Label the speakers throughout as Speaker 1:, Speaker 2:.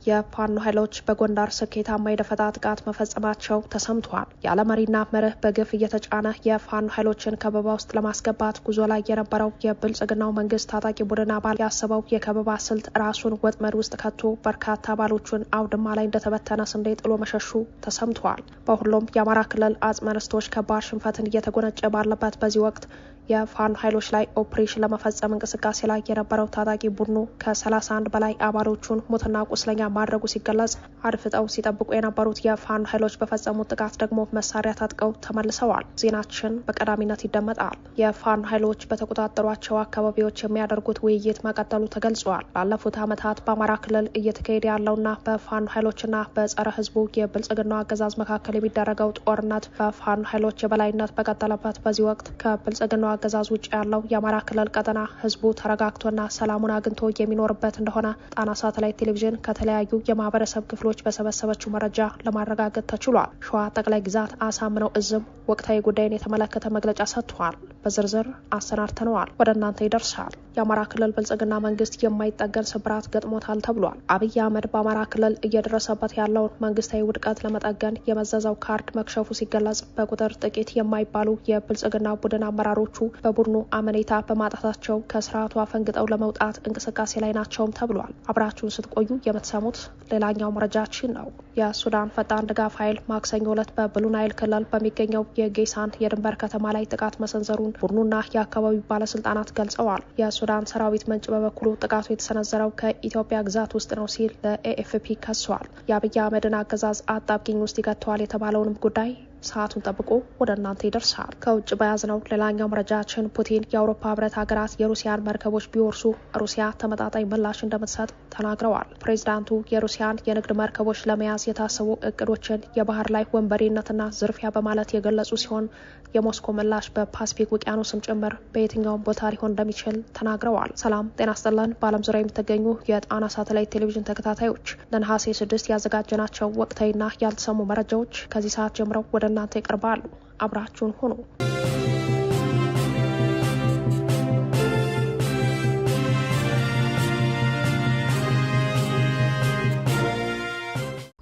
Speaker 1: የፋኖ ኃይሎች በጎንደር ስኬታማ የደፈጣ ጥቃት መፈጸማቸው ተሰምቷል። ያለ መሪና መርህ በግፍ እየተጫነ የፋኖ ኃይሎችን ከበባ ውስጥ ለማስገባት ጉዞ ላይ የነበረው የብልጽግናው መንግስት ታጣቂ ቡድን አባል ያሰበው የከበባ ስልት ራሱን ወጥመድ ውስጥ ከቶ በርካታ አባሎቹን አውድማ ላይ እንደተበተነ ስንዴ ጥሎ መሸሹ ተሰምቷል። በሁሉም የአማራ ክልል አጽመ ርስቶች ከባድ ሽንፈትን እየተጎነጨ ባለበት በዚህ ወቅት የፋኖ ኃይሎች ላይ ኦፕሬሽን ለመፈጸም እንቅስቃሴ ላይ የነበረው ታጣቂ ቡድኑ ከ31 በላይ አባሎቹን ሞትና ቁስለኛ ማድረጉ ሲገለጽ፣ አድፍጠው ሲጠብቁ የነበሩት የፋኖ ኃይሎች በፈጸሙት ጥቃት ደግሞ መሳሪያ ታጥቀው ተመልሰዋል። ዜናችን በቀዳሚነት ይደመጣል። የፋኖ ኃይሎች በተቆጣጠሯቸው አካባቢዎች የሚያደርጉት ውይይት መቀጠሉ ተገልጿል። ላለፉት ዓመታት በአማራ ክልል እየተካሄደ ያለውና በፋኖ ኃይሎችና በጸረ ህዝቡ የብልጽግናው አገዛዝ መካከል የሚደረገው ጦርነት በፋኖ ኃይሎች የበላይነት በቀጠለበት በዚህ ወቅት ከብልጽግናው አገዛዝ ውጭ ያለው የአማራ ክልል ቀጠና ህዝቡ ተረጋግቶና ሰላሙን አግኝቶ የሚኖርበት እንደሆነ ጣና ሳተላይት ቴሌቪዥን ከተለያዩ የማህበረሰብ ክፍሎች በሰበሰበችው መረጃ ለማረጋገጥ ተችሏል። ሸዋ ጠቅላይ ግዛት አሳምነው እዝም ወቅታዊ ጉዳይን የተመለከተ መግለጫ ሰጥቷል። በዝርዝር አሰናድተነዋል፣ ወደ እናንተ ይደርሳል። የአማራ ክልል ብልጽግና መንግስት የማይጠገን ስብራት ገጥሞታል ተብሏል። አብይ አህመድ በአማራ ክልል እየደረሰበት ያለውን መንግስታዊ ውድቀት ለመጠገን የመዘዘው ካርድ መክሸፉ ሲገለጽ፣ በቁጥር ጥቂት የማይባሉ የብልጽግና ቡድን አመራሮቹ በቡድኑ አመኔታ በማጣታቸው ከስርዓቱ አፈንግጠው ለመውጣት እንቅስቃሴ ላይ ናቸውም ተብሏል። አብራችሁን ስትቆዩ የምትሰሙት ሌላኛው መረጃችን ነው። የሱዳን ፈጣን ድጋፍ ኃይል ማክሰኞ ዕለት በብሉ ናይል ክልል በሚገኘው የጌሳን የድንበር ከተማ ላይ ጥቃት መሰንዘሩን ቡድኑና የአካባቢው ባለስልጣናት ገልጸዋል። የሱዳን ሰራዊት ምንጭ በበኩሉ ጥቃቱ የተሰነዘረው ከኢትዮጵያ ግዛት ውስጥ ነው ሲል ለኤኤፍፒ ከሷል። የአብይ አህመድን አገዛዝ አጣብቂኝ ውስጥ ይከተዋል የተባለውንም ጉዳይ ሰዓቱን ጠብቆ ወደ እናንተ ይደርሳል። ከውጭ በያዝነው ሌላኛው መረጃችን ፑቲን የአውሮፓ ህብረት ሀገራት የሩሲያን መርከቦች ቢወርሱ ሩሲያ ተመጣጣኝ ምላሽ እንደምትሰጥ ተናግረዋል። ፕሬዚዳንቱ የሩሲያን የንግድ መርከቦች ለመያዝ የታሰቡ እቅዶችን የባህር ላይ ወንበዴነትና ዝርፊያ በማለት የገለጹ ሲሆን የሞስኮ ምላሽ በፓሲፊክ ውቅያኖስም ጭምር በየትኛውም ቦታ ሊሆን እንደሚችል ተናግረዋል። ሰላም ጤና ይስጥልን። በዓለም ዙሪያ የምትገኙ የጣና ሳተላይት ቴሌቪዥን ተከታታዮች ለነሐሴ 6 ያዘጋጀናቸው ወቅታዊና ያልተሰሙ መረጃዎች ከዚህ ሰዓት ጀምረው ወደ እናንተ ይቀርባሉ። አብራችሁን ሁኑ።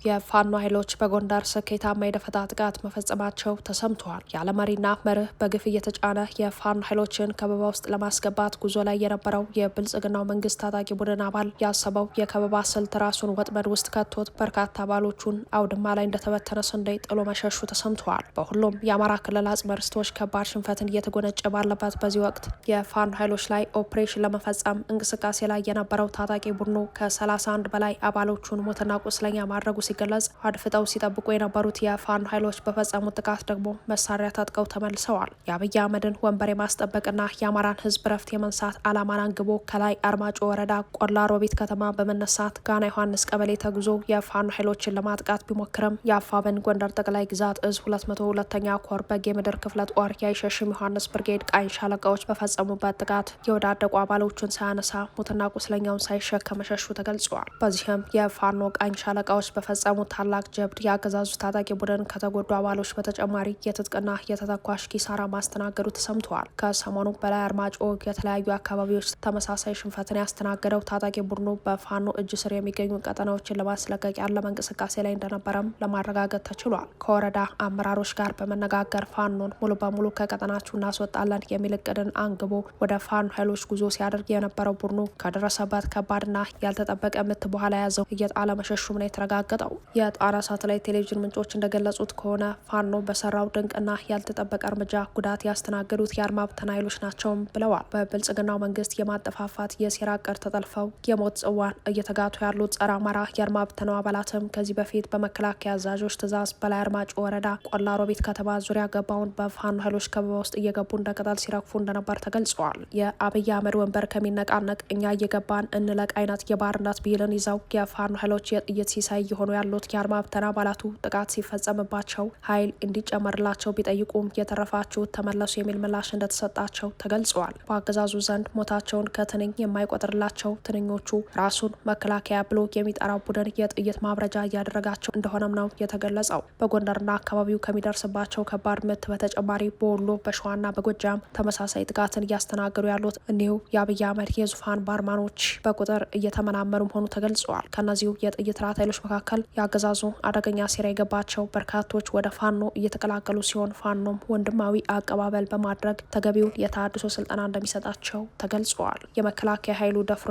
Speaker 1: የፋኖ ኃይሎች በጎንደር ስኬታማ የደፈጣ ጥቃት መፈጸማቸው ተሰምቷል። ያለ መሪና መርህ በግፍ እየተጫነ የፋኖ ኃይሎችን ከበባ ውስጥ ለማስገባት ጉዞ ላይ የነበረው የብልጽግናው መንግስት ታጣቂ ቡድን አባል ያሰበው የከበባ ስልት ራሱን ወጥመድ ውስጥ ከቶት በርካታ አባሎቹን አውድማ ላይ እንደተበተነ ስንዴ ጥሎ መሸሹ ተሰምቷል። በሁሉም የአማራ ክልል አጽመ ርስቶች ከባድ ሽንፈትን እየተጎነጨ ባለበት በዚህ ወቅት የፋኖ ኃይሎች ላይ ኦፕሬሽን ለመፈጸም እንቅስቃሴ ላይ የነበረው ታጣቂ ቡድኑ ከ31 በላይ አባሎቹን ሞትና ቁስለኛ ማድረጉ ሲገለጽ፣ አድፍጠው ሲጠብቁ የነበሩት የፋኖ ኃይሎች በፈጸሙት ጥቃት ደግሞ መሳሪያ ታጥቀው ተመልሰዋል። የአብይ አህመድን ወንበር የማስጠበቅና የአማራን ህዝብ ረፍት የመንሳት ዓላማን አንግቦ ከላይ አርማጮ ወረዳ ቆላ ሮቢት ከተማ በመነሳት ጋና ዮሐንስ ቀበሌ ተጉዞ የፋኖ ኃይሎችን ለማጥቃት ቢሞክርም የአፋብን ጎንደር ጠቅላይ ግዛት እዝ 202ኛ ኮር በጌ ምድር ክፍለ ጦር የአይሸሽም ዮሐንስ ብርጌድ ቃኝ ሻለቃዎች በፈጸሙበት ጥቃት የወዳደቁ አባሎቹን ሳያነሳ ሞትና ቁስለኛውን ሳይሸከም መሸሹ ተገልጿል። በዚህም የፋኖ ቃኝ ሻለቃዎች በፈጸሙት ታላቅ ጀብድ የአገዛዙ ታጣቂ ቡድን ከተጎዱ አባሎች በተጨማሪ የትጥቅና የተተኳሽ ኪሳራ ማስተናገዱ ተሰምተዋል። ከሰሞኑ በላይ አርማጮ የተለያዩ አካባቢዎች ተመሳሳይ ሽንፈትን ያስተናገደው ታጣቂ ቡድኑ በፋኖ እጅ ስር የሚገኙ ቀጠናዎችን ለማስለቀቅ ያለመ እንቅስቃሴ ላይ እንደነበረም ለማረጋገጥ ተችሏል። ከወረዳ አመራሮች ጋር በመነጋገር ፋኖን ሙሉ በሙሉ ከቀጠናችሁ እናስወጣለን የሚል እቅድን አንግቦ ወደ ፋኖ ኃይሎች ጉዞ ሲያደርግ የነበረው ቡድኑ ከደረሰበት ከባድና ያልተጠበቀ ምት በኋላ ያዘው እየጣለ መሸሹም ነው የተረጋገጠው። የጣና ሳተላይት ቴሌቪዥን ምንጮች እንደገለጹት ከሆነ ፋኖ በሰራው ድንቅና ያልተጠበቀ እርምጃ ጉዳት ያስተናገዱት የአድማ ብተና ኃይሎች ናቸውም ብለዋል። በብልጽግናው መንግስት የማጠፋፋት የሴራ እቅድ ተጠልፈው የሞት ጽዋን እየተጋቱ ያሉት ጸረ አማራ የአድማ ብተናው አባላትም ከዚህ በፊት በመከላከያ አዛዦች ትዕዛዝ በላይ አርማጭ ወረዳ ቆላ ሮቢት ከተማ ዙሪያ ገባውን በፋኖ ኃይሎች ከበባ ውስጥ እየገቡ እንደ ቅጠል ሲረግፉ እንደነበር ተገልጿል። የአብይ አህመድ ወንበር ከሚነቃነቅ እኛ እየገባን እንለቅ አይነት የባርነት ብሂልን ይዘው የፋኖ ኃይሎች የጥይት ሲሳይ የሆኑ ያሉት የአድማ ብተና አባላቱ ጥቃት ሲፈጸምባቸው ኃይል እንዲጨመርላቸው ቢጠይቁም የተረፋችሁ ተመለሱ የሚል ምላሽ እንደተሰጣቸው ተገልጸዋል። በአገዛዙ ዘንድ ሞታቸውን ከትንኝ የማይቆጥርላቸው ትንኞቹ ራሱን መከላከያ ብሎ የሚጠራው ቡድን የጥይት ማብረጃ እያደረጋቸው እንደሆነም ነው የተገለጸው። በጎንደርና አካባቢው ከሚደርስባቸው ከባድ ምት በተጨማሪ በወሎ በሸዋና በጎጃም ተመሳሳይ ጥቃትን እያስተናገዱ ያሉት እኒሁ የአብይ አህመድ የዙፋን ባርማኖች በቁጥር እየተመናመኑ መሆኑ ተገልጸዋል። ከእነዚሁ የጥይት ራት ኃይሎች መካከል የአገዛዙ አደገኛ ሴራ የገባቸው በርካቶች ወደ ፋኖ እየተቀላቀሉ ሲሆን ፋኖም ወንድማዊ አቀባበል በማድረግ ተገቢውን የተሃድሶ ስልጠና እንደሚሰጣቸው ተገልጸዋል። የመከላከያ ኃይሉ ደፍሮ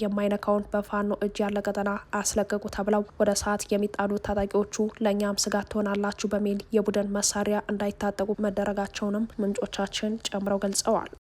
Speaker 1: የማይነካውን በፋኖ እጅ ያለ ቀጠና አስለቀቁ ተብለው ወደ ሰዓት የሚጣሉት ታጣቂዎቹ ለእኛም ስጋት ትሆናላችሁ በሚል የቡድን መሳሪያ እንዳይታጠቁ መደረጋቸውንም ምንጮቻችን ጨምረው ገልጸዋል።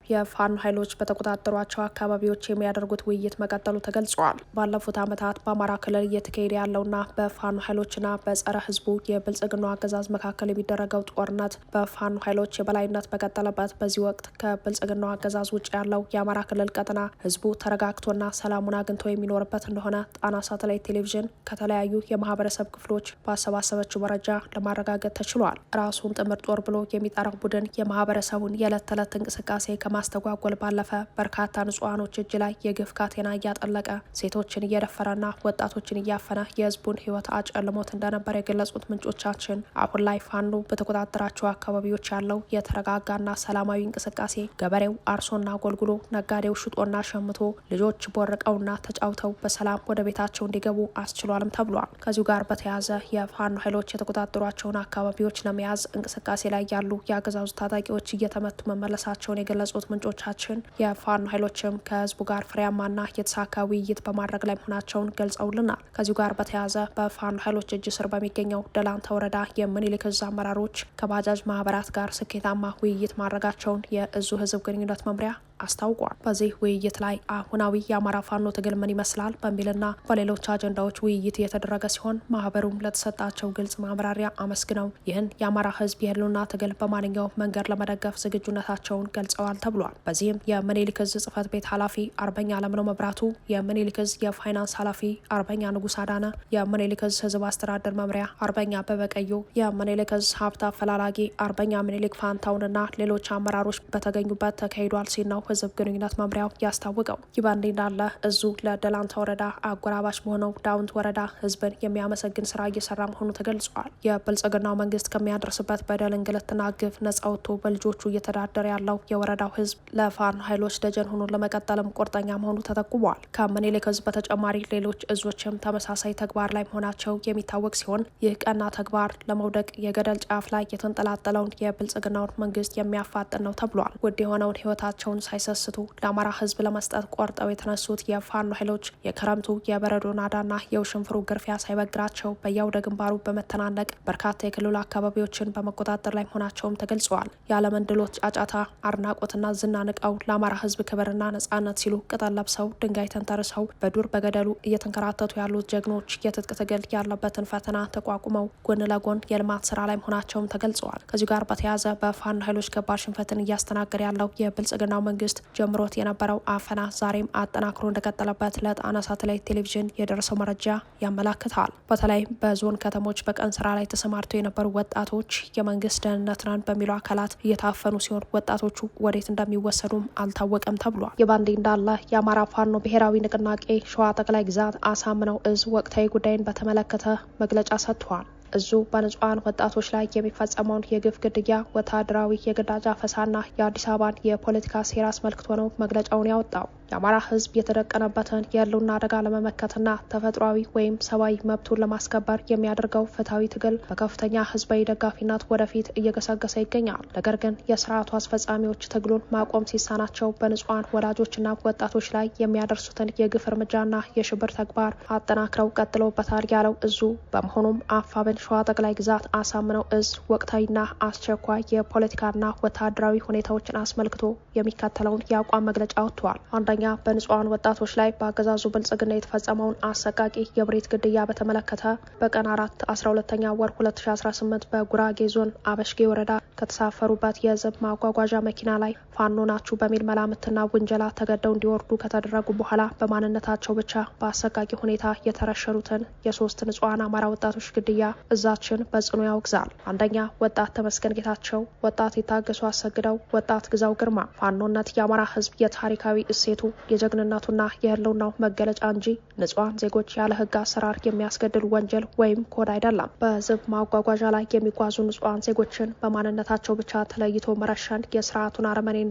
Speaker 1: የፋኖ ኃይሎች በተቆጣጠሯቸው አካባቢዎች የሚያደርጉት ውይይት መቀጠሉ ተገልጿል። ባለፉት ዓመታት በአማራ ክልል እየተካሄደ ያለውና በፋኖ ኃይሎችና በጸረ ህዝቡ የብልጽግና አገዛዝ መካከል የሚደረገው ጦርነት በፋኖ ኃይሎች የበላይነት በቀጠለበት በዚህ ወቅት ከብልጽግናው አገዛዝ ውጭ ያለው የአማራ ክልል ቀጠና ህዝቡ ተረጋግቶና ሰላሙን አግኝቶ የሚኖርበት እንደሆነ ጣና ሳተላይት ቴሌቪዥን ከተለያዩ የማህበረሰብ ክፍሎች ባሰባሰበችው መረጃ ለማረጋገጥ ተችሏል። ራሱን ጥምር ጦር ብሎ የሚጠራው ቡድን የማህበረሰቡን የዕለት ተዕለት እንቅስቃሴ ማስተጓጎል ባለፈ በርካታ ንጹሃኖች እጅ ላይ የግፍ ካቴና እያጠለቀ ሴቶችን እየደፈረና ወጣቶችን እያፈነ የህዝቡን ህይወት አጨልሞት እንደነበር የገለጹት ምንጮቻችን አሁን ላይ ፋኖ በተቆጣጠራቸው አካባቢዎች ያለው የተረጋጋና ሰላማዊ እንቅስቃሴ ገበሬው አርሶና ጎልጉሎ፣ ነጋዴው ሽጦና ሸምቶ፣ ልጆች ቦርቀውና ተጫውተው በሰላም ወደ ቤታቸው እንዲገቡ አስችሏልም ተብሏል። ከዚሁ ጋር በተያያዘ የፋኖ ኃይሎች የተቆጣጠሯቸውን አካባቢዎች ለመያዝ እንቅስቃሴ ላይ ያሉ የአገዛዙ ታጣቂዎች እየተመቱ መመለሳቸውን የገለጹት ምንጮቻችን የፋኖ ኃይሎችም ከህዝቡ ጋር ፍሬያማና የተሳካ ውይይት በማድረግ ላይ መሆናቸውን ገልጸውልናል። ከዚሁ ጋር በተያያዘ በፋኖ ኃይሎች እጅ ስር በሚገኘው ደላንታ ወረዳ የምኒልክ ዕዝ አመራሮች ከባጃጅ ማህበራት ጋር ስኬታማ ውይይት ማድረጋቸውን የእዙ ህዝብ ግንኙነት መምሪያ አስታውቋል። በዚህ ውይይት ላይ አሁናዊ የአማራ ፋኖ ትግል ምን ይመስላል በሚልና በሌሎች አጀንዳዎች ውይይት የተደረገ ሲሆን ማህበሩም ለተሰጣቸው ግልጽ ማብራሪያ አመስግነው ይህን የአማራ ህዝብ የህልውና ትግል በማንኛውም መንገድ ለመደገፍ ዝግጁነታቸውን ገልጸዋል ተብሏል። በዚህም የምኒልክ ዕዝ ጽህፈት ቤት ኃላፊ አርበኛ አለምነው መብራቱ፣ የምኒልክ ዕዝ የፋይናንስ ኃላፊ አርበኛ ንጉስ አዳነ፣ የምኒልክ ዕዝ ህዝብ አስተዳደር መምሪያ አርበኛ በበቀዮ፣ የምኒልክ ዕዝ ሀብት አፈላላጊ አርበኛ ምኒልክ ፋንታውንና ሌሎች አመራሮች በተገኙበት ተካሂዷል ሲል ነው ህዝብ ግንኙነት መምሪያው ያስታወቀው። ይህ በእንዲህ እንዳለ እዙ ለደላንታ ወረዳ አጎራባች በሆነው ዳውንት ወረዳ ህዝብን የሚያመሰግን ስራ እየሰራ መሆኑ ተገልጿል። የብልጽግናው መንግስት ከሚያደርስበት በደል፣ እንግልትና ግፍ ነጻ ወጥቶ በልጆቹ እየተዳደረ ያለው የወረዳው ህዝብ ለፋኖ ኃይሎች ደጀን ሆኖ ለመቀጠልም ቁርጠኛ መሆኑ ተጠቁሟል። ከምኒልክ ዕዝ በተጨማሪ ሌሎች እዞችም ተመሳሳይ ተግባር ላይ መሆናቸው የሚታወቅ ሲሆን ይህ ቀና ተግባር ለመውደቅ የገደል ጫፍ ላይ የተንጠላጠለውን የብልጽግናውን መንግስት የሚያፋጥን ነው ተብሏል። ውድ የሆነውን ህይወታቸውን ሳይሰስቱ ለአማራ ህዝብ ለመስጠት ቆርጠው የተነሱት የፋኖ ኃይሎች የክረምቱ የበረዶ ናዳና የውሽንፍሩ ግርፊያ ሳይበግራቸው በየአውደ ግንባሩ በመተናነቅ በርካታ የክልሉ አካባቢዎችን በመቆጣጠር ላይ መሆናቸውም ተገልጸዋል። የዓለምን ድሎት ጫጫታ፣ አድናቆትና ዝና ንቀው ለአማራ ህዝብ ክብርና ነጻነት ሲሉ ቅጠል ለብሰው ድንጋይ ተንተርሰው በዱር በገደሉ እየተንከራተቱ ያሉት ጀግኖች የትጥቅ ትግል ያለበትን ፈተና ተቋቁመው ጎን ለጎን የልማት ስራ ላይ መሆናቸውም ተገልጸዋል። ከዚሁ ጋር በተያያዘ በፋኖ ኃይሎች ከባድ ሽንፈትን እያስተናገደ ያለው የብልጽግናው መንግስት ጀምሮት የነበረው አፈና ዛሬም አጠናክሮ እንደቀጠለበት ለጣና ሳተላይት ቴሌቪዥን የደረሰው መረጃ ያመላክታል። በተለይ በዞን ከተሞች በቀን ስራ ላይ ተሰማርተው የነበሩ ወጣቶች የመንግስት ደህንነት ነን በሚሉ አካላት እየታፈኑ ሲሆን ወጣቶቹ ወዴት እንደሚወሰዱም አልታወቀም ተብሏል። ይህ በእንዲህ እንዳለ የአማራ ፋኖ ብሔራዊ ንቅናቄ ሸዋ ጠቅላይ ግዛት አሳምነው ዕዝ ወቅታዊ ጉዳይን በተመለከተ መግለጫ ሰጥቷል። እዙ በንጹሃን ወጣቶች ላይ የሚፈጸመውን የግፍ ግድያ፣ ወታደራዊ የግዳጅ አፈሳና የአዲስ አበባን የፖለቲካ ሴራ አስመልክቶ ነው መግለጫውን ያወጣው። የአማራ ህዝብ የተደቀነበትን የህልውና አደጋ ለመመከትና ተፈጥሯዊ ወይም ሰብአዊ መብቱን ለማስከበር የሚያደርገው ፍትሐዊ ትግል በከፍተኛ ህዝባዊ ደጋፊነት ወደፊት እየገሰገሰ ይገኛል። ነገር ግን የስርዓቱ አስፈጻሚዎች ትግሉን ማቆም ሲሳናቸው በንጹሃን ወላጆችና ወጣቶች ላይ የሚያደርሱትን የግፍ እርምጃና የሽብር ተግባር አጠናክረው ቀጥለውበታል ያለው እዙ በመሆኑም አፋብን ሸዋ ጠቅላይ ግዛት አሳምነው ዕዝ ወቅታዊና አስቸኳይ የፖለቲካና ወታደራዊ ሁኔታዎችን አስመልክቶ የሚከተለውን የአቋም መግለጫ ወጥቷል። አንደኛ፣ በንጹሃን ወጣቶች ላይ በአገዛዙ ብልጽግና የተፈጸመውን አሰቃቂ የብሬት ግድያ በተመለከተ በቀን 4/12/2018 በጉራጌ ዞን አበሽጌ ወረዳ ከተሳፈሩበት የህዝብ ማጓጓዣ መኪና ላይ ፋኖ ናችሁ በሚል መላምትና ውንጀላ ተገደው እንዲወርዱ ከተደረጉ በኋላ በማንነታቸው ብቻ በአሰቃቂ ሁኔታ የተረሸኑትን የሶስት ንጹሃን አማራ ወጣቶች ግድያ እዛችን በጽኑ ያወግዛል። አንደኛ ወጣት ተመስገን ጌታቸው፣ ወጣት ይታገሱ አሰግደው፣ ወጣት ግዛው ግርማ። ፋኖነት የአማራ ህዝብ የታሪካዊ እሴቱ የጀግንነቱና የህልውናው መገለጫ እንጂ ንጹሃን ዜጎች ያለ ህግ አሰራር የሚያስገድል ወንጀል ወይም ኮድ አይደለም። በህዝብ ማጓጓዣ ላይ የሚጓዙ ንጹሃን ዜጎችን በማንነታቸው ብቻ ተለይቶ መረሸን የስርዓቱን አረመኔነትና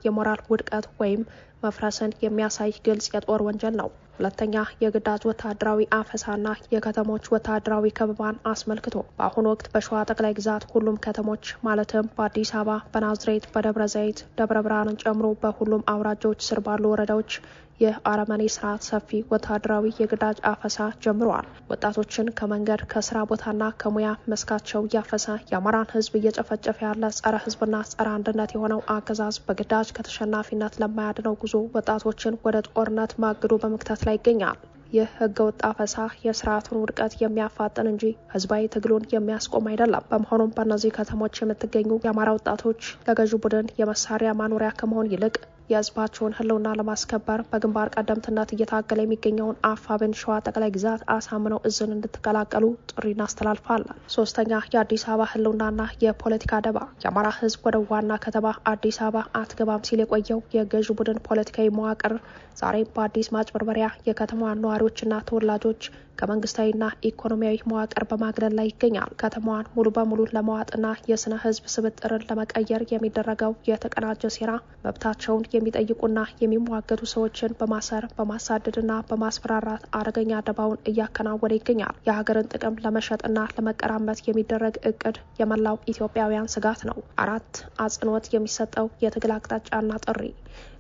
Speaker 1: የሞራል ውድቀት ወይም መፍረስን የሚያሳይ ግልጽ የጦር ወንጀል ነው። ሁለተኛ የግዳጅ ወታደራዊ አፈሳና የከተሞች ወታደራዊ ከበባን አስመልክቶ በአሁኑ ወቅት በሸዋ ጠቅላይ ግዛት ሁሉም ከተሞች ማለትም በአዲስ አበባ፣ በናዝሬት፣ በደብረ ዘይት፣ ደብረ ብርሃንን ጨምሮ በሁሉም አውራጃዎች ስር ባሉ ወረዳዎች የአረመኔ ስርዓት ሰፊ ወታደራዊ የግዳጅ አፈሳ ጀምረዋል። ወጣቶችን ከመንገድ ከስራ ቦታና ከሙያ መስካቸው እያፈሰ የአማራን ህዝብ እየጨፈጨፈ ያለ ጸረ ህዝብና ጸረ አንድነት የሆነው አገዛዝ በግዳጅ ከተሸናፊነት ለማያድነው ጉዞ ወጣቶችን ወደ ጦርነት ማግዶ በመክተት ላይ ይገኛል። ይህ ህገወጥ አፈሳ የስርዓቱን ውድቀት የሚያፋጥን እንጂ ህዝባዊ ትግሉን የሚያስቆም አይደለም። በመሆኑም በእነዚህ ከተሞች የምትገኙ የአማራ ወጣቶች ለገዢው ቡድን የመሳሪያ ማኖሪያ ከመሆን ይልቅ የህዝባቸውን ህልውና ለማስከበር በግንባር ቀደምትነት እየታገለ የሚገኘውን አፋብን ሸዋ ጠቅላይ ግዛት አሳምነው እዝን እንድትቀላቀሉ ጥሪ እናስተላልፋለን። ሶስተኛ የአዲስ አበባ ህልውናና የፖለቲካ ደባ። የአማራ ህዝብ ወደ ዋና ከተማ አዲስ አበባ አትገባም ሲል የቆየው የገዢው ቡድን ፖለቲካዊ መዋቅር ዛሬም በአዲስ ማጭበርበሪያ የከተማዋን ነዋሪዎችና ተወላጆች ከመንግስታዊና ኢኮኖሚያዊ መዋቅር በማግለል ላይ ይገኛል። ከተማዋን ሙሉ በሙሉ ለመዋጥና የስነ ህዝብ ስብጥርን ለመቀየር የሚደረገው የተቀናጀ ሴራ መብታቸውን የሚጠይቁና የሚሟገቱ ሰዎችን በማሰር በማሳደድና በማስፈራራት አደገኛ ደባውን እያከናወነ ይገኛል። የሀገርን ጥቅም ለመሸጥና ለመቀራመት የሚደረግ እቅድ የመላው ኢትዮጵያውያን ስጋት ነው። 4 አጽንኦት የሚሰጠው የትግል አቅጣጫና ጥሪ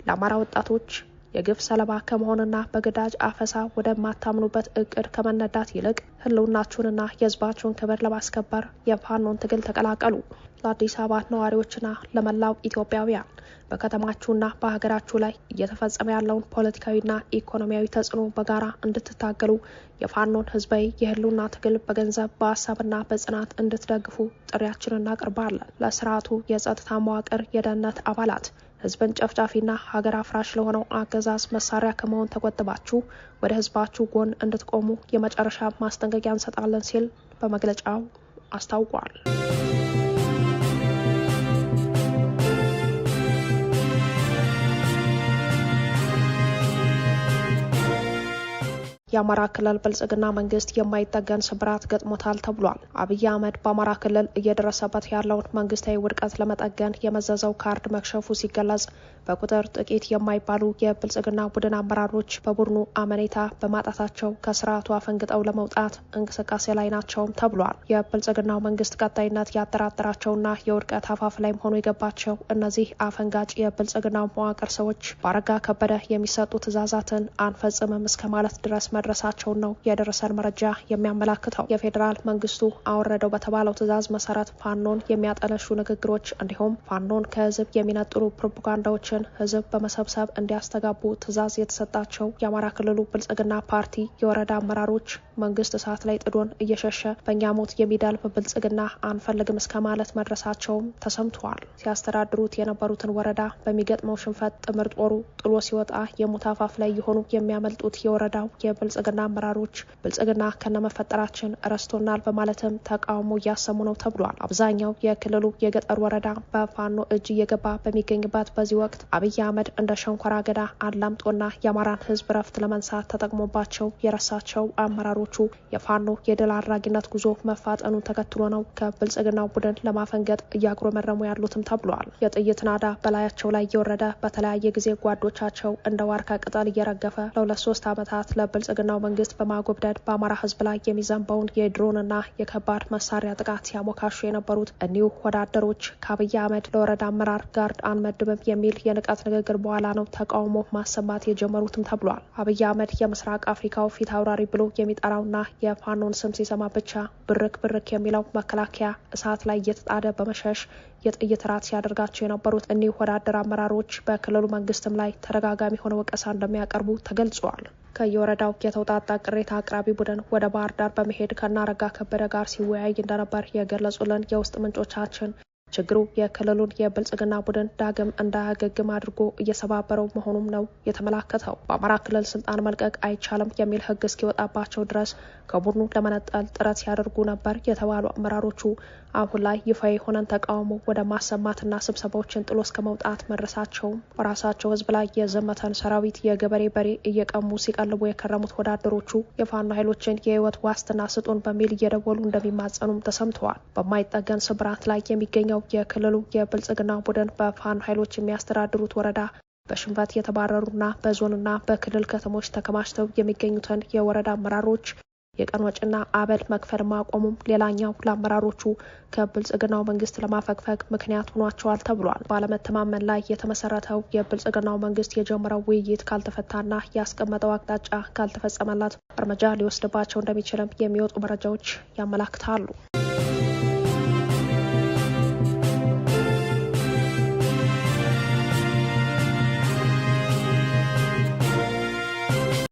Speaker 1: ለአማራ ወጣቶች የግፍ ሰለባ ከመሆንና በግዳጅ አፈሳ ወደማታምኑበት እቅድ ከመነዳት ይልቅ ህልውናችሁንና የህዝባችሁን ክብር ለማስከበር የፋኖን ትግል ተቀላቀሉ። ለአዲስ አበባ ነዋሪዎችና ለመላው ኢትዮጵያውያን በከተማችሁና በሀገራችሁ ላይ እየተፈጸመ ያለውን ፖለቲካዊና ኢኮኖሚያዊ ተጽዕኖ በጋራ እንድትታገሉ የፋኖን ህዝባዊ የህልውና ትግል በገንዘብ በሀሳብና በጽናት እንድትደግፉ ጥሪያችንን እናቀርባለን። ለስርዓቱ የጸጥታ መዋቅር የደህንነት አባላት ህዝብን ጨፍጫፊና ሀገር አፍራሽ ለሆነው አገዛዝ መሳሪያ ከመሆን ተቆጥባችሁ ወደ ህዝባችሁ ጎን እንድትቆሙ የመጨረሻ ማስጠንቀቂያ እንሰጣለን ሲል በመግለጫው አስታውቋል። የአማራ ክልል ብልጽግና መንግስት የማይጠገን ስብራት ገጥሞታል ተብሏል። አብይ አህመድ በአማራ ክልል እየደረሰበት ያለውን መንግስታዊ ውድቀት ለመጠገን የመዘዘው ካርድ መክሸፉ ሲገለጽ በቁጥር ጥቂት የማይባሉ የብልጽግና ቡድን አመራሮች በቡድኑ አመኔታ በማጣታቸው ከስርዓቱ አፈንግጠው ለመውጣት እንቅስቃሴ ላይ ናቸውም ተብሏል። የብልጽግናው መንግስት ቀጣይነት ያጠራጠራቸውና የውድቀት አፋፍ ላይ መሆኑ የገባቸው እነዚህ አፈንጋጭ የብልጽግናው መዋቅር ሰዎች በአረጋ ከበደ የሚሰጡ ትዕዛዛትን አንፈጽምም እስከ ማለት ድረስ መድረሳቸውን ነው የደረሰን መረጃ የሚያመላክተው። የፌዴራል መንግስቱ አወረደው በተባለው ትዕዛዝ መሰረት ፋኖን የሚያጠለሹ ንግግሮች እንዲሁም ፋኖን ከህዝብ የሚነጥሉ ፕሮፓጋንዳዎችን ህዝብ በመሰብሰብ እንዲያስተጋቡ ትዕዛዝ የተሰጣቸው የአማራ ክልሉ ብልጽግና ፓርቲ የወረዳ አመራሮች መንግስት እሳት ላይ ጥዶን እየሸሸ በእኛ ሞት የሚደልብ ብልጽግና አንፈልግም እስከ ማለት መድረሳቸውም ተሰምተዋል። ሲያስተዳድሩት የነበሩትን ወረዳ በሚገጥመው ሽንፈት ጥምር ጦሩ ጥሎ ሲወጣ የሞት አፋፍ ላይ የሆኑ የሚያመልጡት የወረዳው የብልጽግና አመራሮች ብልጽግና ከነመፈጠራችን ረስቶናል በማለትም ተቃውሞ እያሰሙ ነው ተብሏል። አብዛኛው የክልሉ የገጠር ወረዳ በፋኖ እጅ እየገባ በሚገኝበት በዚህ ወቅት አብይ አህመድ እንደ ሸንኮራ አገዳ አላምጦና የአማራን ህዝብ ረፍት ለመንሳት ተጠቅሞባቸው የረሳቸው አመራሮቹ የፋኖ የድል አድራጊነት ጉዞ መፋጠኑን ተከትሎ ነው ከብልጽግናው ቡድን ለማፈንገጥ እያጉረመረሙ ያሉትም ተብሏል። የጥይት ናዳ በላያቸው ላይ እየወረደ በተለያየ ጊዜ ጓዶቻቸው እንደ ዋርካ ቅጠል እየረገፈ ለ2-3 ዓመታት ለብልጽግናው መንግስት በማጎብደድ በአማራ ህዝብ ላይ የሚዘንበውን የድሮንና የከባድ መሳሪያ ጥቃት ሲያሞካሹ የነበሩት እኒሁ ወዳደሮች ከአብይ አህመድ ለወረዳ አመራር ጋርድ አንመድብም የሚል የንቀት ንግግር በኋላ ነው ተቃውሞ ማሰማት የጀመሩትም ተብሏል። አብይ አህመድ የምስራቅ አፍሪካው ፊት አውራሪ ብሎ የሚጠራውና የፋኖን ስም ሲሰማ ብቻ ብርክ ብርክ የሚለው መከላከያ እሳት ላይ እየተጣደ በመሸሽ የጥይት ራት ሲያደርጋቸው የነበሩት እኒህ ወዳደር አመራሮች በክልሉ መንግስትም ላይ ተደጋጋሚ ሆነ ወቀሳ እንደሚያቀርቡ ተገልጿል። ከየወረዳው የተውጣጣ ቅሬታ አቅራቢ ቡድን ወደ ባህር ዳር በመሄድ ከናረጋ ከበደ ጋር ሲወያይ እንደነበር የገለጹልን የውስጥ ምንጮቻችን ችግሩ የክልሉን የብልጽግና ቡድን ዳግም እንዳያገግም አድርጎ እየሰባበረው መሆኑም ነው የተመላከተው። በአማራ ክልል ስልጣን መልቀቅ አይቻልም የሚል ሕግ እስኪወጣባቸው ድረስ ከቡድኑ ለመነጠል ጥረት ሲያደርጉ ነበር የተባሉ አመራሮቹ አሁን ላይ ይፋ የሆነን ተቃውሞ ወደ ማሰማትና ስብሰባዎችን ጥሎ እስከ መውጣት መድረሳቸው በራሳቸው ህዝብ ላይ የዘመተን ሰራዊት የገበሬ በሬ እየቀሙ ሲቀልቡ የከረሙት ወዳደሮቹ የፋኖ ኃይሎችን የህይወት ዋስትና ስጡን በሚል እየደወሉ እንደሚማጸኑም ተሰምተዋል። በማይጠገን ስብራት ላይ የሚገኘው የክልሉ የብልጽግና ቡድን በፋኖ ኃይሎች የሚያስተዳድሩት ወረዳ በሽንፈት የተባረሩና በዞንና በክልል ከተሞች ተከማችተው የሚገኙትን የወረዳ አመራሮች የቀን ወጪና አበል መክፈል ማቆሙም ሌላኛው ለአመራሮቹ ከብልጽግናው መንግስት ለማፈግፈግ ምክንያት ሆኗቸዋል ተብሏል። ባለመተማመን ላይ የተመሰረተው የብልጽግናው መንግስት የጀመረው ውይይት ካልተፈታና ያስቀመጠው አቅጣጫ ካልተፈጸመላት እርምጃ ሊወስድባቸው እንደሚችልም የሚወጡ መረጃዎች ያመላክታሉ።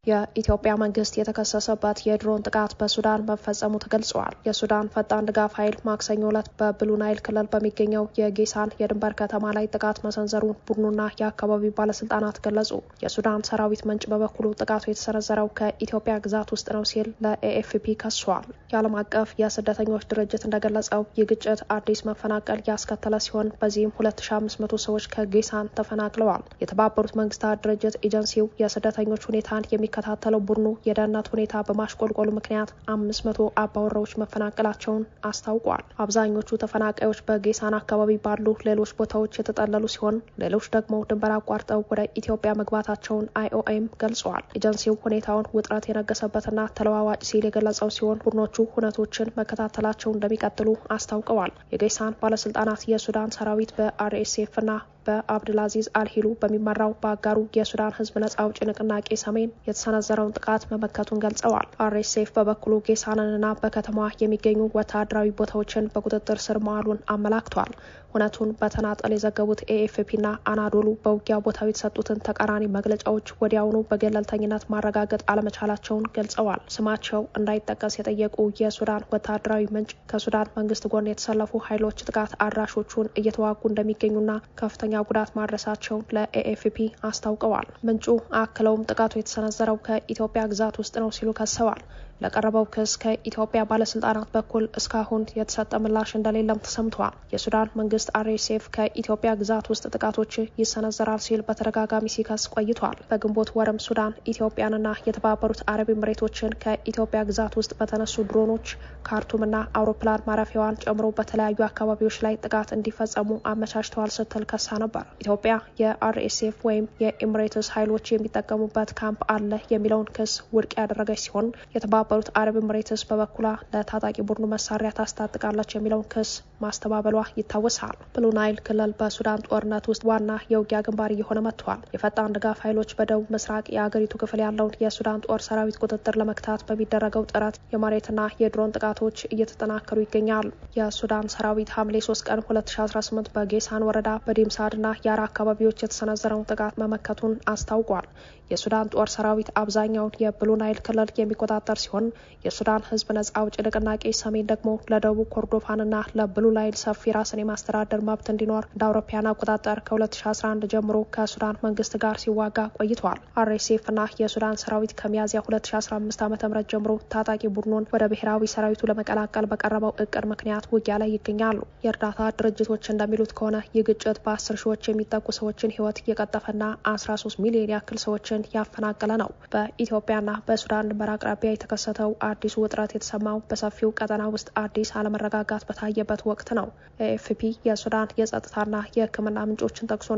Speaker 1: የኢትዮጵያ መንግስት የተከሰሰበት የድሮን ጥቃት በሱዳን መፈጸሙ ተገልጿል። የሱዳን ፈጣን ድጋፍ ኃይል ማክሰኞ ዕለት በብሉ ናይል ክልል በሚገኘው የጌሳን የድንበር ከተማ ላይ ጥቃት መሰንዘሩን ቡድኑና የአካባቢው ባለስልጣናት ገለጹ። የሱዳን ሰራዊት ምንጭ በበኩሉ ጥቃቱ የተሰነዘረው ከኢትዮጵያ ግዛት ውስጥ ነው ሲል ለኤኤፍፒ ከሷል። የዓለም አቀፍ የስደተኞች ድርጅት እንደገለጸው ይህ ግጭት አዲስ መፈናቀል ያስከተለ ሲሆን በዚህም 2500 ሰዎች ከጌሳን ተፈናቅለዋል። የተባበሩት መንግስታት ድርጅት ኤጀንሲው የስደተኞች ሁኔታን የሚከታተለው ቡድኑ የደህንነት ሁኔታ በማሽቆልቆሉ ምክንያት 500 አባወራዎች መፈናቀላቸውን አስታውቋል። አብዛኞቹ ተፈናቃዮች በጌሳን አካባቢ ባሉ ሌሎች ቦታዎች የተጠለሉ ሲሆን ሌሎች ደግሞ ድንበር አቋርጠው ወደ ኢትዮጵያ መግባታቸውን አይኦኤም ገልጸዋል። ኤጀንሲው ሁኔታውን ውጥረት የነገሰበትና ተለዋዋጭ ሲል የገለጸው ሲሆን ቡድኖቹ ሁነቶችን መከታተላቸው እንደሚቀጥሉ አስታውቀዋል። የጌሳን ባለስልጣናት የሱዳን ሰራዊት በአርኤስኤፍና በአብድልአዚዝ አልሂሉ በሚመራው በአጋሩ የሱዳን ህዝብ ነጻ አውጪ ንቅናቄ ሰሜን የተሰነዘረውን ጥቃት መመከቱን ገልጸዋል። አርኤስኤፍ በበኩሉ ጌሳንንና በከተማዋ የሚገኙ ወታደራዊ ቦታዎችን በቁጥጥር ስር መዋሉን አመላክቷል። ሁነቱን በተናጠል የዘገቡት ኤኤፍፒና አናዶሉ በውጊያ ቦታው የተሰጡትን ተቃራኒ መግለጫዎች ወዲያውኑ በገለልተኝነት ማረጋገጥ አለመቻላቸውን ገልጸዋል። ስማቸው እንዳይጠቀስ የጠየቁ የሱዳን ወታደራዊ ምንጭ ከሱዳን መንግስት ጎን የተሰለፉ ኃይሎች ጥቃት አድራሾቹን እየተዋጉ እንደሚገኙና ከፍተኛ ጉዳት ማድረሳቸውን ለኤኤፍፒ አስታውቀዋል። ምንጩ አክለውም ጥቃቱ የተሰነዘረው ከኢትዮጵያ ግዛት ውስጥ ነው ሲሉ ከሰዋል። ለቀረበው ክስ ከኢትዮጵያ ባለስልጣናት በኩል እስካሁን የተሰጠ ምላሽ እንደሌለም ተሰምቷል። የሱዳን መንግስት አርኤስኤፍ ከኢትዮጵያ ግዛት ውስጥ ጥቃቶች ይሰነዘራል ሲል በተደጋጋሚ ሲከስ ቆይቷል። በግንቦት ወርም ሱዳን ኢትዮጵያንና የተባበሩት አረብ ኤምሬቶችን ከኢትዮጵያ ግዛት ውስጥ በተነሱ ድሮኖች ካርቱምና አውሮፕላን ማረፊያዋን ጨምሮ በተለያዩ አካባቢዎች ላይ ጥቃት እንዲፈጸሙ አመቻችተዋል ስትል ከሳ ነበር። ኢትዮጵያ የአርኤስኤፍ ወይም የኤምሬትስ ኃይሎች የሚጠቀሙበት ካምፕ አለ የሚለውን ክስ ውድቅ ያደረገች ሲሆን የተባበሩት አረብ ኤምሬትስ በበኩሏ ለታጣቂ ቡድኑ መሳሪያ ታስታጥቃለች የሚለውን ክስ ማስተባበሏ ይታወሳል። ብሉ ናይል ክልል በሱዳን ጦርነት ውስጥ ዋና የውጊያ ግንባር እየሆነ መጥቷል። የፈጣን ድጋፍ ኃይሎች በደቡብ ምስራቅ የአገሪቱ ክፍል ያለውን የሱዳን ጦር ሰራዊት ቁጥጥር ለመክታት በሚደረገው ጥረት የመሬትና የድሮን ጥቃቶች እየተጠናከሩ ይገኛሉ። የሱዳን ሰራዊት ሐምሌ 3 ቀን 2018 በጌሳን ወረዳ በዲምሳድና ያራ አካባቢዎች የተሰነዘረውን ጥቃት መመከቱን አስታውቋል። የሱዳን ጦር ሰራዊት አብዛኛውን የብሉ ናይል ክልል የሚቆጣጠር ሲሆን የሱዳን ህዝብ ነጻ አውጪ ንቅናቄ ሰሜን ደግሞ ለደቡብ ኮርዶፋንና ለብሉ ናይል ሰፊ ራስን የማስተዳደር መብት እንዲኖር እንደ አውሮፓውያን አቆጣጠር ከ2011 ጀምሮ ከሱዳን መንግስት ጋር ሲዋጋ ቆይቷል። አርኤስኤፍና የሱዳን ሰራዊት ከሚያዝያ 2015 ዓ.ም ጀምሮ ታጣቂ ቡድኑን ወደ ብሔራዊ ሰራዊቱ ለመቀላቀል በቀረበው እቅድ ምክንያት ውጊያ ላይ ይገኛሉ። የእርዳታ ድርጅቶች እንደሚሉት ከሆነ ይህ ግጭት በ10 ሺዎች የሚጠጉ ሰዎችን ህይወት እየቀጠፈና 13 ሚሊዮን ያክል ሰዎችን ያፈናቀለ ነው። በኢትዮጵያና በሱዳን ድንበር አቅራቢያ የተከሰተው አዲሱ ውጥረት የተሰማው በሰፊው ቀጠና ውስጥ አዲስ አለመረጋጋት በታየበት ወቅት ነው። ኤኤፍፒ የሱዳን የጸጥታና የሕክምና ምንጮችን ጠቅሶ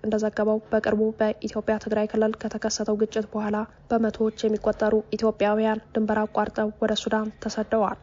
Speaker 1: እንደዘገበው በቅርቡ በኢትዮጵያ ትግራይ ክልል ከተከሰተው ግጭት በኋላ በመቶዎች የሚቆጠሩ ኢትዮጵያውያን ድንበር አቋርጠው ወደ ሱዳን ተሰደዋል።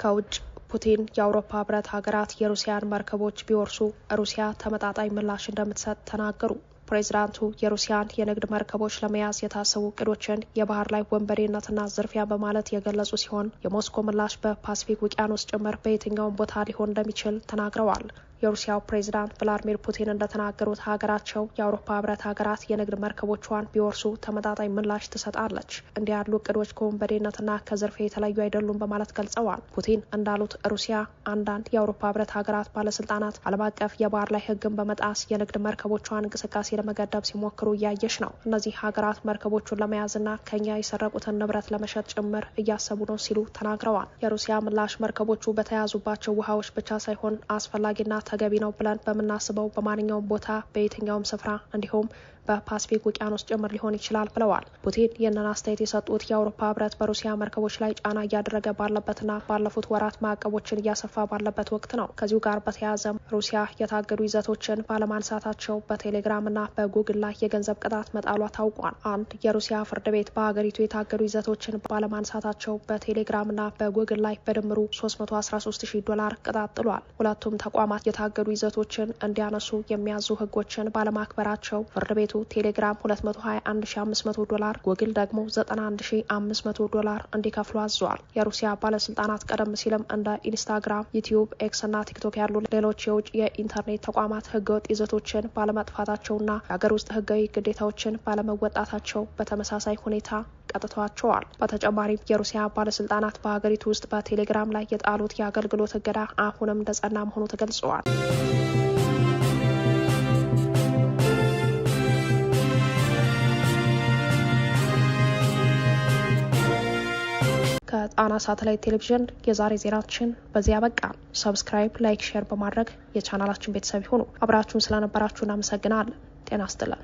Speaker 1: ከውጭ ፑቲን የአውሮፓ ህብረት ሀገራት የሩሲያን መርከቦች ቢወርሱ ሩሲያ ተመጣጣኝ ምላሽ እንደምትሰጥ ተናገሩ። ፕሬዚዳንቱ የሩሲያን የንግድ መርከቦች ለመያዝ የታሰቡ እቅዶችን የባህር ላይ ወንበዴነትና ዝርፊያ በማለት የገለጹ ሲሆን የሞስኮ ምላሽ በፓሲፊክ ውቅያኖስ ጭምር በየትኛውም ቦታ ሊሆን እንደሚችል ተናግረዋል። የሩሲያው ፕሬዝዳንት ቭላዲሚር ፑቲን እንደተናገሩት ሀገራቸው የአውሮፓ ህብረት ሀገራት የንግድ መርከቦቿን ቢወርሱ ተመጣጣኝ ምላሽ ትሰጣለች። እንዲህ ያሉ እቅዶች ከወንበዴነትና ከዝርፊያ የተለዩ አይደሉም በማለት ገልጸዋል። ፑቲን እንዳሉት ሩሲያ አንዳንድ የአውሮፓ ህብረት ሀገራት ባለስልጣናት ዓለም አቀፍ የባህር ላይ ህግን በመጣስ የንግድ መርከቦቿን እንቅስቃሴ ለመገደብ ሲሞክሩ እያየች ነው። እነዚህ ሀገራት መርከቦቹን ለመያዝና ከኛ የሰረቁትን ንብረት ለመሸጥ ጭምር እያሰቡ ነው ሲሉ ተናግረዋል። የሩሲያ ምላሽ መርከቦቹ በተያዙባቸው ውሃዎች ብቻ ሳይሆን አስፈላጊና ተገቢ ነው ብለን በምናስበው በማንኛውም ቦታ በየትኛውም ስፍራ እንዲሁም በፓሲፊክ ውቅያኖስ ጭምር ሊሆን ይችላል ብለዋል። ፑቲን ይህንን አስተያየት የሰጡት የአውሮፓ ህብረት በሩሲያ መርከቦች ላይ ጫና እያደረገ ባለበትና ባለፉት ወራት ማዕቀቦችን እያሰፋ ባለበት ወቅት ነው። ከዚሁ ጋር በተያያዘም ሩሲያ የታገዱ ይዘቶችን ባለማንሳታቸው በቴሌግራምና በጉግል ላይ የገንዘብ ቅጣት መጣሏ ታውቋል። አንድ የሩሲያ ፍርድ ቤት በሀገሪቱ የታገዱ ይዘቶችን ባለማንሳታቸው በቴሌግራምና በጉግል ላይ በድምሩ $313,000 ቅጣት ጥሏል። ሁለቱም ተቋማት የታገዱ ይዘቶችን እንዲያነሱ የሚያዙ ህጎችን ባለማክበራቸው ፍርድ ቤቱ ቴሌግራም $221,500 ጉግል ደግሞ $91,500 እንዲከፍሉ አዟል። የሩሲያ ባለስልጣናት ቀደም ሲልም እንደ ኢንስታግራም፣ ዩቲዩብ፣ ኤክስ እና ቲክቶክ ያሉ ሌሎች የውጭ የኢንተርኔት ተቋማት ህገወጥ ይዘቶችን ባለመጥፋታቸውና የሀገር ውስጥ ህጋዊ ግዴታዎችን ባለመወጣታቸው በተመሳሳይ ሁኔታ ቀጥተዋቸዋል። በተጨማሪም የሩሲያ ባለስልጣናት በሀገሪቱ ውስጥ በቴሌግራም ላይ የጣሉት የአገልግሎት እገዳ አሁንም እንደጸና መሆኑ ተገልጸዋል። ከጣና ሳተላይት ቴሌቪዥን የዛሬ ዜናችን በዚያ በቃ። ሰብስክራይብ፣ ላይክ፣ ሼር በማድረግ የቻናላችን ቤተሰብ ይሁኑ። አብራችሁን ስለነበራችሁ እናመሰግናለን። ጤና ይስጥልን።